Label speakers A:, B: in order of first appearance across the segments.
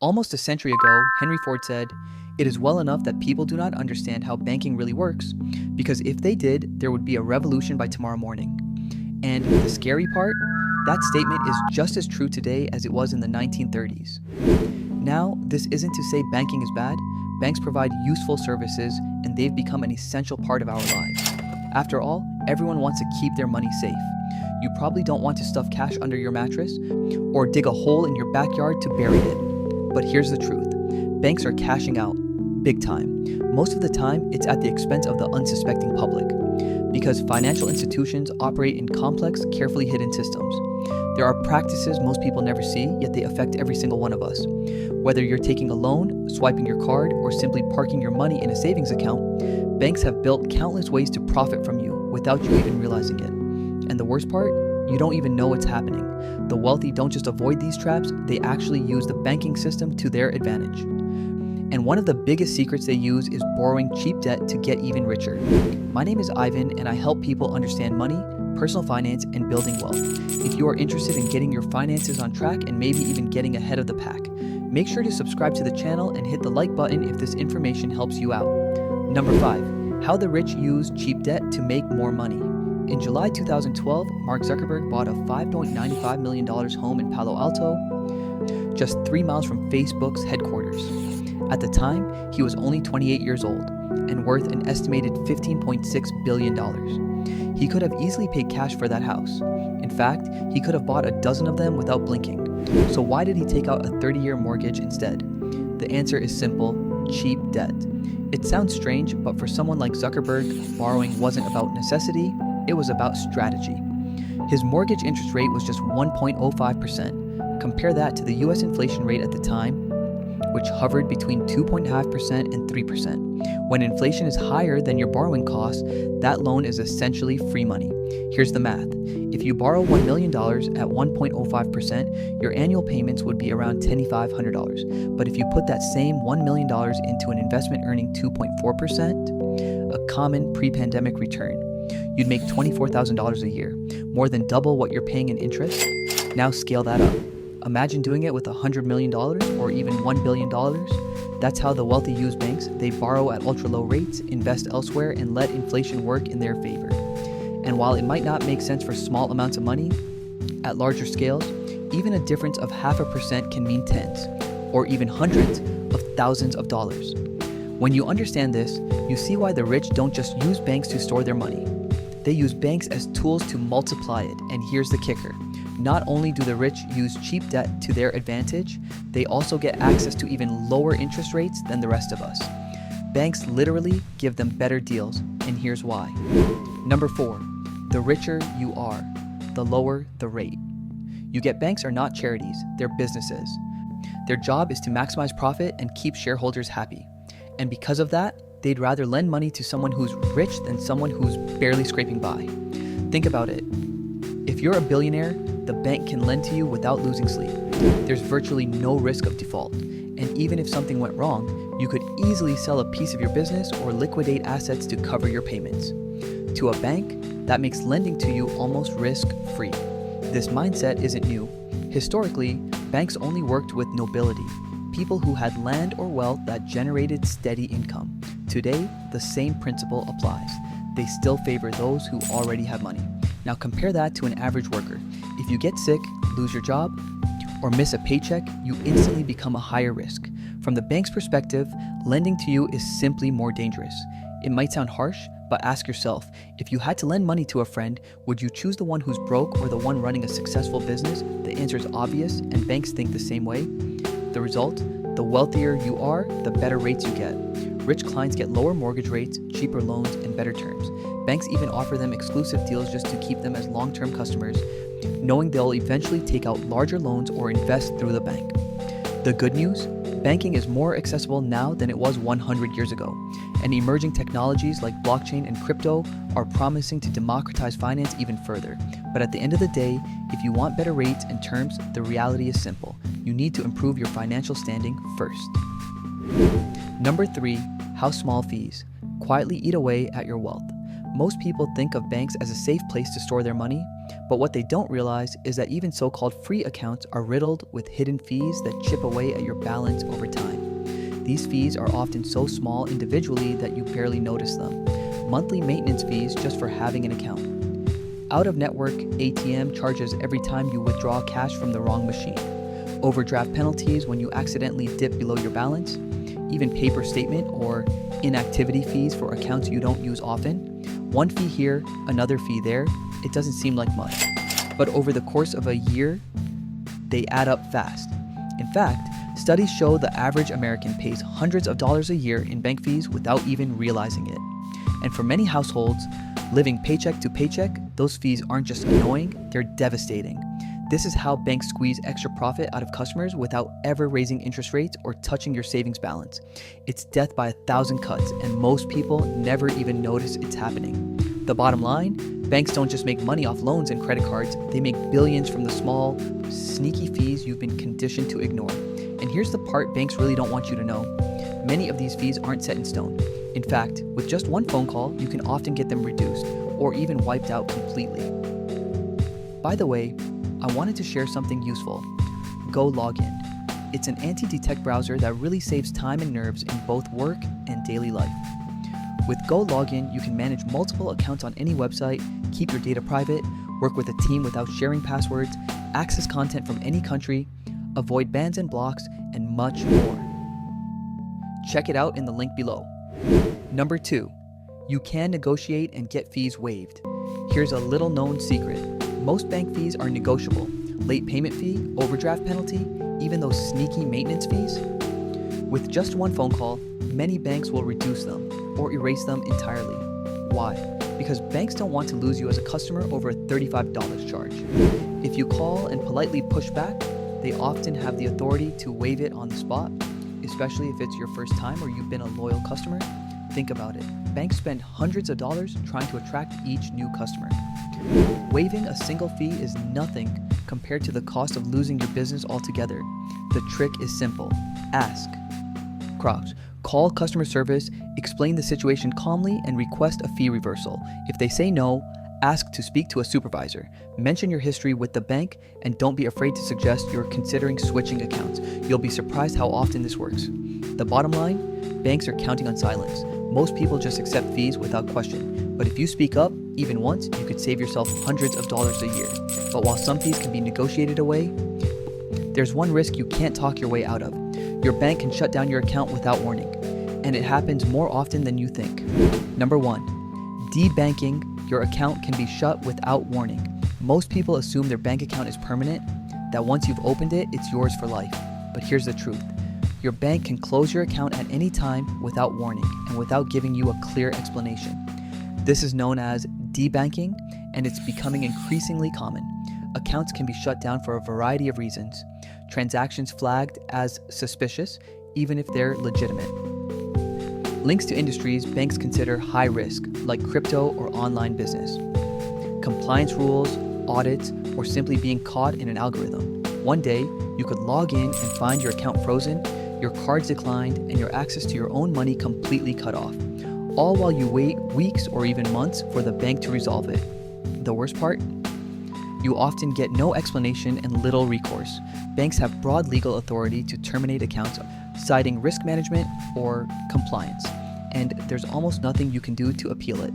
A: Almost a century ago, Henry Ford said, "It is well enough that people do not understand how banking really works, because if they did, there would be a revolution by tomorrow morning." And the scary part? That statement is just as true today as it was in the 1930s. Now, this isn't to say banking is bad. Banks provide useful services, and they've become an essential part of our lives. After all, everyone wants to keep their money safe. You probably don't want to stuff cash under your mattress or dig a hole in your backyard to bury it. But here's the truth. Banks are cashing out, big time. Most of the time, it's at the expense of the unsuspecting public, because financial institutions operate in complex, carefully hidden systems. There are practices most people never see, yet they affect every single one of us. Whether you're taking a loan, swiping your card, or simply parking your money in a savings account, banks have built countless ways to profit from you without you even realizing it. And the worst part? You don't even know what's happening. The wealthy don't just avoid these traps, they actually use the banking system to their advantage. And one of the biggest secrets they use is borrowing cheap debt to get even richer. My name is Ivan, and I help people understand money, personal finance, and building wealth. If you are interested in getting your finances on track and maybe even getting ahead of the pack, make sure to subscribe to the channel and hit the like button if this information helps you out. Number 5. How the rich use cheap debt to make more money. In July 2012, Mark Zuckerberg bought a $5.95 million home in Palo Alto, just 3 miles from Facebook's headquarters. At the time, he was only 28 years old and worth an estimated $15.6 billion. He could have easily paid cash for that house. In fact, he could have bought a dozen of them without blinking. So why did he take out a 30-year mortgage instead? The answer is simple: cheap debt. It sounds strange, but for someone like Zuckerberg, borrowing wasn't about necessity, it was about strategy. His mortgage interest rate was just 1.05%. Compare that to the US inflation rate at the time, which hovered between 2.5% and 3%. When inflation is higher than your borrowing costs, that loan is essentially free money. Here's the math. If you borrow $1 million at 1.05%, your annual payments would be around $2,500. But if you put that same $1 million into an investment earning 2.4%, a common pre-pandemic return, you'd make $24,000 a year, more than double what you're paying in interest. Now scale that up. Imagine doing it with $100 million or even $1 billion. That's how the wealthy use banks. They borrow at ultra-low rates, invest elsewhere, and let inflation work in their favor. And while it might not make sense for small amounts of money, at larger scales, even a difference of 0.5% can mean tens, or even hundreds of thousands of dollars. When you understand this, you see why the rich don't just use banks to store their money. They use banks as tools to multiply it, and here's the kicker. Not only do the rich use cheap debt to their advantage, they also get access to even lower interest rates than the rest of us. Banks literally give them better deals, and here's why. Number 4, the richer you are, the lower the rate. You get banks are not charities, they're businesses. Their job is to maximize profit and keep shareholders happy. And because of that, they'd rather lend money to someone who's rich than someone who's barely scraping by. Think about it. If you're a billionaire, the bank can lend to you without losing sleep. There's virtually no risk of default. And even if something went wrong, you could easily sell a piece of your business or liquidate assets to cover your payments. To a bank, that makes lending to you almost risk-free. This mindset isn't new. Historically, banks only worked with nobility, people who had land or wealth that generated steady income. Today, the same principle applies. They still favor those who already have money. Now compare that to an average worker. If you get sick, lose your job, or miss a paycheck, you instantly become a higher risk. From the bank's perspective, lending to you is simply more dangerous. It might sound harsh, but ask yourself, if you had to lend money to a friend, would you choose the one who's broke or the one running a successful business? The answer is obvious, and banks think the same way. The result? The wealthier you are, the better rates you get. Rich clients get lower mortgage rates, cheaper loans, and better terms. Banks even offer them exclusive deals just to keep them as long-term customers, knowing they'll eventually take out larger loans or invest through the bank. The good news? Banking is more accessible now than it was 100 years ago, and emerging technologies like blockchain and crypto are promising to democratize finance even further. But at the end of the day, if you want better rates and terms, the reality is simple. You need to improve your financial standing first. Number 3, how small fees quietly eat away at your wealth. Most people think of banks as a safe place to store their money, But what they don't realize is that even so-called free accounts are riddled with hidden fees that chip away at your balance over time. These fees are often so small individually that you barely notice them. Monthly maintenance fees just for having an account. Out-of-network ATM charges every time you withdraw cash from the wrong machine. Overdraft penalties when you accidentally dip below your balance. Even paper statement or inactivity fees for accounts you don't use often. One fee here, another fee there. It doesn't seem like much. But over the course of a year, they add up fast. In fact, studies show the average American pays hundreds of dollars a year in bank fees without even realizing it. And for many households, living paycheck to paycheck, those fees aren't just annoying, they're devastating. This is how banks squeeze extra profit out of customers without ever raising interest rates or touching your savings balance. It's death by 1,000 cuts, and most people never even notice it's happening. The bottom line, banks don't just make money off loans and credit cards, they make billions from the small, sneaky fees you've been conditioned to ignore. And here's the part banks really don't want you to know. Many of these fees aren't set in stone. In fact, with just one phone call, you can often get them reduced or even wiped out completely. By the way, I wanted to share something useful. Go Login. It's an anti-detect browser that really saves time and nerves in both work and daily life. With Go Login, you can manage multiple accounts on any website, keep your data private, work with a team without sharing passwords, access content from any country, avoid bans and blocks, and much more. Check it out in the link below. Number 2, you can negotiate and get fees waived. Here's a little known secret. Most bank fees are negotiable. Late payment fee, overdraft penalty, even those sneaky maintenance fees. With just one phone call, many banks will reduce them or erase them entirely. Why? Because banks don't want to lose you as a customer over a $35 charge. If you call and politely push back, they often have the authority to waive it on the spot, especially if it's your first time or you've been a loyal customer. Think about it. Banks spend hundreds of dollars trying to attract each new customer. Waiving a single fee is nothing compared to the cost of losing your business altogether. The trick is simple. Ask. Call customer service, explain the situation calmly, and request a fee reversal. If they say no, ask to speak to a supervisor. Mention your history with the bank, and don't be afraid to suggest you're considering switching accounts. You'll be surprised how often this works. The bottom line, banks are counting on silence. Most people just accept fees without question. But if you speak up, even once, you could save yourself hundreds of dollars a year. But while some fees can be negotiated away, there's one risk you can't talk your way out of. Your bank can shut down your account without warning. And it happens more often than you think. Number 1, debanking. Your account can be shut without warning. Most people assume their bank account is permanent, that once you've opened it, it's yours for life. But here's the truth. Your bank can close your account at any time without warning and without giving you a clear explanation. This is known as debanking, and it's becoming increasingly common. Accounts can be shut down for a variety of reasons. Transactions flagged as suspicious, even if they're legitimate. Links to industries banks consider high risk, like crypto or online business. Compliance rules, audits, or simply being caught in an algorithm. One day, you could log in and find your account frozen, your cards declined, and your access to your own money completely cut off. All while you wait weeks or even months for the bank to resolve it. The worst part? You often get no explanation and little recourse. Banks have broad legal authority to terminate accounts, citing risk management or compliance, and there's almost nothing you can do to appeal it.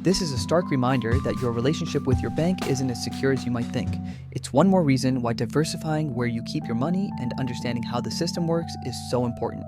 A: This is a stark reminder that your relationship with your bank isn't as secure as you might think. It's one more reason why diversifying where you keep your money and understanding how the system works is so important.